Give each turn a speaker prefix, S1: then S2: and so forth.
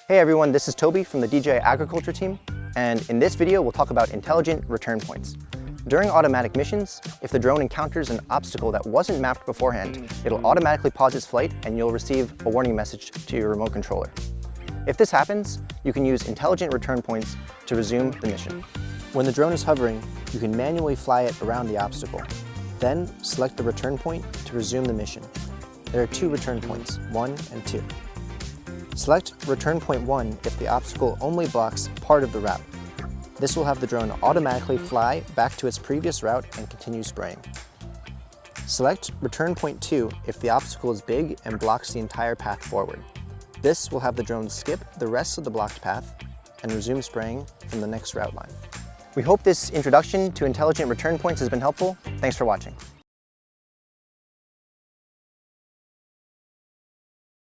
S1: Hey everyone, this is Toby from the djiagriculture team, and in this video we'll talk about intelligent return points. During automatic missions, if the drone encounters an obstacle that wasn't mapped beforehand, it'll automatically pause its flight and you'll receive a warning message to your remote controller. If this happens, you can use intelligent return points to resume the mission. When the drone is hovering, you can manually fly it around the obstacle. Then select the return point to resume the mission. There are two return points, 1 and 2. Select return point 1 if the obstacle only blocks part of the route. This will have the drone automatically fly back to its previous route and continue spraying. Select return point 2 if the obstacle is big and blocks the entire path forward. This will have the drone skip the rest of the blocked path and resume spraying from the next route line. We hope this introduction to intelligent return points has been helpful. Thanks for watching.